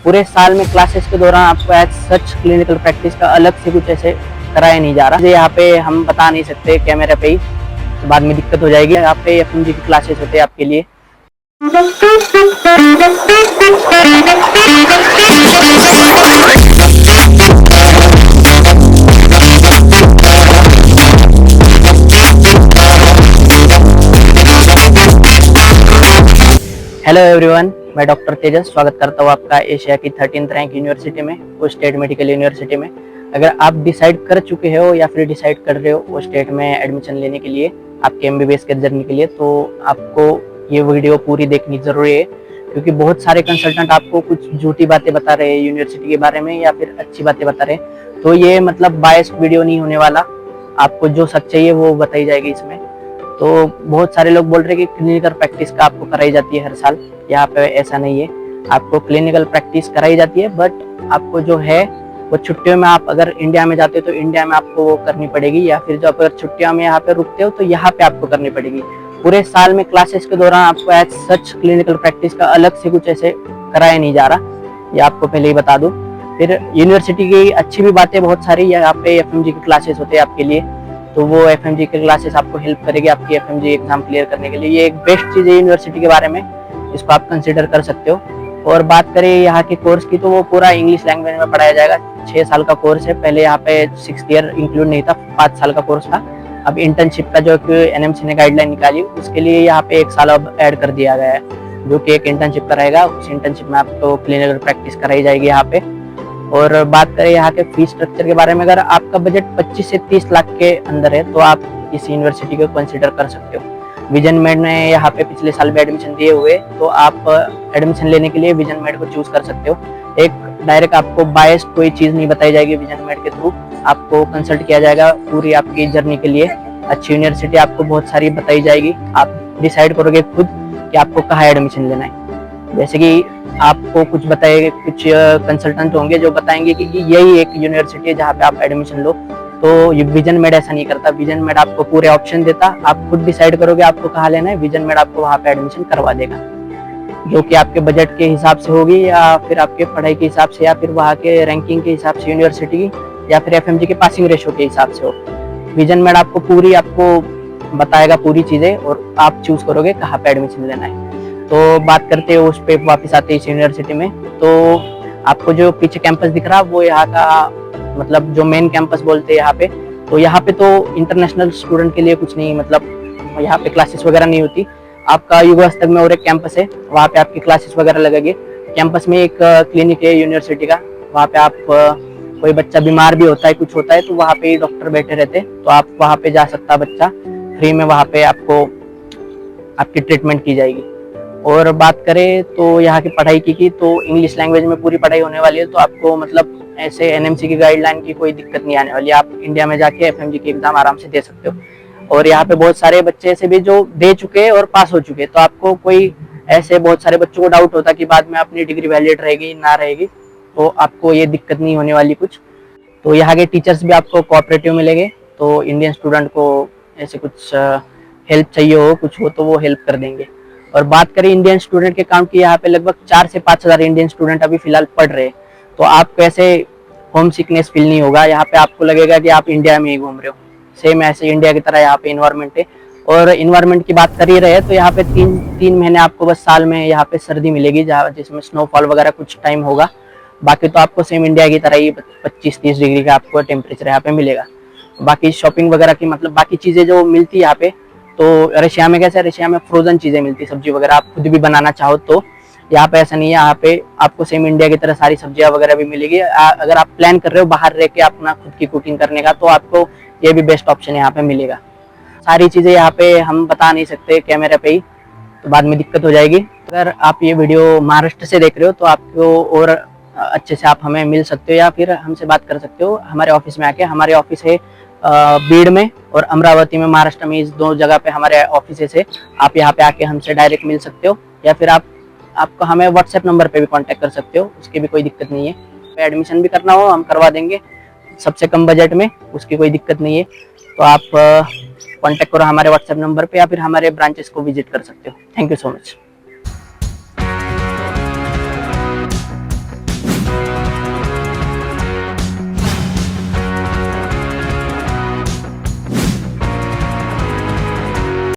पूरे साल में क्लासेस के दौरान आपको एज सच क्लिनिकल प्रैक्टिस का अलग से कुछ ऐसे कराया नहीं जा रहा। यहाँ पे हम बता नहीं सकते कैमरे पे ही, तो बाद में दिक्कत हो जाएगी। यहाँ पे एफएमजी की क्लासेस होते हैं आपके लिए। हेलो एवरीवन, मैं डॉक्टर तेजस स्वागत करता हूँ आपका एशिया की 13th रैंक यूनिवर्सिटी में, वो स्टेट मेडिकल यूनिवर्सिटी में। अगर आप डिसाइड कर चुके हो या फिर डिसाइड कर रहे हो वो स्टेट में एडमिशन लेने के लिए, आपके एमबीबीएस के जर्नी के लिए, तो आपको ये वीडियो पूरी देखनी जरूरी है। क्योंकि बहुत सारे कंसल्टेंट आपको कुछ झूठी बातें बता रहे हैं यूनिवर्सिटी के बारे में या फिर अच्छी बातें बता रहे हैं। तो ये मतलब बायस्ड वीडियो नहीं होने वाला, आपको जो सच्चाई है वो बताई जाएगी इसमें। तो बहुत सारे लोग बोल रहे हैं कि क्लिनिकल प्रैक्टिस का आपको कराई जाती है हर साल। यहाँ पे ऐसा नहीं है, आपको क्लिनिकल प्रैक्टिस कराई जाती है, बट आपको जो है वो छुट्टियों में, आप अगर इंडिया में जाते हो तो इंडिया में आपको वो करनी पड़ेगी, या फिर जो अगर छुट्टियों में यहाँ पे रुकते हो तो यहाँ पे आपको करनी पड़ेगी। पूरे साल में क्लासेस के दौरान आपको एज सच क्लिनिकल प्रैक्टिस का अलग से कुछ ऐसे कराया नहीं जा रहा, ये आपको पहले ही बता दूं। फिर यूनिवर्सिटी की अच्छी भी बातें बहुत सारी, यहाँ पे एफएमजी की क्लासेस होते हैं आपके लिए, तो वो एफएमजी की क्लासेस आपको हेल्प करेगी आपकी एफएमजी एग्जाम क्लियर करने के लिए। ये एक बेस्ट चीज़ है यूनिवर्सिटी के बारे में, इसको आप कंसिडर कर सकते हो। और बात करें यहाँ के कोर्स की, तो वो पूरा इंग्लिश लैंग्वेज में पढ़ाया जाएगा। 6 साल का कोर्स है, पहले यहाँ पे 6th ईयर इंक्लूड नहीं था, 5 साल का कोर्स था। अब इंटर्नशिप का जो एनएमसी ने गाइडलाइन निकाली, उसके लिए यहाँ पे 1 साल अब ऐड कर दिया गया है, जो कि एक इंटर्नशिप का रहेगा। उस इंटर्नशिप में आपको क्लिनिकल प्रैक्टिस कराई जाएगी यहाँ पे। और बात करें यहाँ के फीस स्ट्रक्चर के बारे में, अगर आपका बजट 25 से 30 लाख के अंदर है तो आप इस यूनिवर्सिटी को कंसिडर कर सकते हो। विजन मेड में यहाँ पे पिछले साल भी एडमिशन दिए हुए, तो आप एडमिशन लेने के लिए विजन मेड को चूज कर सकते हो। एक डायरेक्ट आपको बायस्ड कोई चीज नहीं बताई जाएगी विजन मेड के थ्रू, आपको कंसल्ट किया जाएगा पूरी आपकी जर्नी के लिए। अच्छी यूनिवर्सिटी आपको बहुत सारी बताई जाएगी, आप डिसाइड करोगे खुद कि आपको कहाँ एडमिशन लेना है। जैसे कि आपको कुछ बताएंगे, कुछ कंसल्टेंट होंगे जो बताएंगे कि यही एक यूनिवर्सिटी है जहाँ पे आप एडमिशन लो, तो ये विजन मेड ऐसा नहीं करता। विजन मेड आपको पूरे ऑप्शन देता, आप खुद डिसाइड करोगे आपको कहाँ लेना है, विजन मेड आपको वहाँ पे एडमिशन करवा देगा, जो कि आपके बजट के हिसाब से होगी, या फिर आपके पढ़ाई के हिसाब से, या फिर वहाँ के रैंकिंग के हिसाब से यूनिवर्सिटी की, या फिर एफएमजी के पासिंग रेशो के हिसाब से हो। विजन मेड आपको पूरी आपको बताएगा पूरी चीजें, और आप चूज करोगे कहाँ पे एडमिशन लेना है। तो बात करते हैं उस पे, वापस आते हैं इस यूनिवर्सिटी में। तो आपको जो पीछे कैंपस दिख रहा है वो यहाँ का मतलब जो मेन कैंपस बोलते हैं यहाँ पे। तो यहाँ पे तो इंटरनेशनल स्टूडेंट के लिए कुछ नहीं, मतलब यहाँ पे क्लासेस वगैरह नहीं होती। आपका युगहस्तक में और एक कैंपस है, वहाँ पे आपकी क्लासेस वगैरह लगेगी। कैंपस में एक क्लिनिक है यूनिवर्सिटी का, वहाँ पे आप कोई बच्चा बीमार भी होता है, कुछ होता है, तो वहाँ पे डॉक्टर बैठे रहते हैं, तो आप वहाँ पे जा सकता बच्चा, फ्री में वहाँ पे आपको आपकी ट्रीटमेंट की जाएगी। और बात करें तो यहाँ की पढ़ाई की तो इंग्लिश लैंग्वेज में पूरी पढ़ाई होने वाली है, तो आपको मतलब ऐसे एनएमसी की गाइडलाइन की कोई दिक्कत नहीं आने वाली। आप इंडिया में जाके एफएमजी की एग्जाम आराम से दे सकते हो। और यहाँ पे बहुत सारे बच्चे ऐसे भी जो दे चुके हैं और पास हो चुके हैं, तो आपको कोई ऐसे बहुत सारे बच्चों को डाउट होता कि बाद में अपनी डिग्री वैलिड रहेगी ना रहेगी, तो आपको ये दिक्कत नहीं होने वाली कुछ। तो यहाँ के टीचर्स भी आपको कोऑपरेटिव मिलेंगे, तो इंडियन स्टूडेंट को ऐसे कुछ हेल्प चाहिए हो, कुछ हो, तो वो हेल्प कर देंगे। और बात करें इंडियन स्टूडेंट के काउंट की, यहाँ पे लगभग 4 से 5 हजार इंडियन स्टूडेंट अभी फिलहाल पढ़ रहे हैं, तो आपको ऐसे होम सिकनेस फील नहीं होगा। यहाँ पे आपको लगेगा कि आप इंडिया में ही घूम रहे हो, सेम ऐसे इंडिया की तरह यहाँ पे इन्वायरमेंट है। और इन्वायरमेंट की बात कर ही रहे तो यहाँ पे तीन महीने आपको बस साल में यहाँ पे सर्दी मिलेगी, जहाँ जिसमें स्नोफॉल वगैरह कुछ टाइम होगा। बाकी तो आपको सेम इंडिया की तरह ही 25-30 डिग्री का आपको टेम्परेचर यहाँ पे मिलेगा। बाकी शॉपिंग वगैरह की मतलब बाकी चीजें जो मिलती है यहाँ पे, तो रशिया में कैसे, रशिया में फ्रोजन चीजें मिलती, सब्जी वगैरह आप खुद भी बनाना चाहो तो। यहाँ पे ऐसा नहीं है, यहाँ पे आपको सेम इंडिया की तरह सारी सब्जियां वगैरह भी मिलेगी। अगर आप प्लान कर रहे हो बाहर रह के अपना खुद की कुकिंग करने का, तो आपको ये भी बेस्ट ऑप्शन यहाँ पे मिलेगा। सारी चीजें यहाँ पे हम बता नहीं सकते कैमरे पे ही, तो बाद में दिक्कत हो जाएगी। अगर आप ये वीडियो महाराष्ट्र से देख रहे हो तो आपको और अच्छे से आप हमें मिल सकते हो, या फिर हमसे बात कर सकते हो हमारे ऑफिस में आके। हमारे ऑफिस है बीड़ में और अमरावती में, महाराष्ट्र में, इस 2 जगह पे हमारे ऑफिस है। आप यहाँ पे आके हमसे डायरेक्ट मिल सकते हो, या फिर आपको हमें व्हाट्सएप नंबर पे भी कांटेक्ट कर सकते हो, उसकी भी कोई दिक्कत नहीं है। एडमिशन भी करना हो हम करवा देंगे सबसे कम बजट में, उसकी कोई दिक्कत नहीं है। तो आप कांटेक्ट करो हमारे व्हाट्सएप नंबर पे, या फिर हमारे ब्रांचेस को विजिट कर सकते हो। Thank you so much.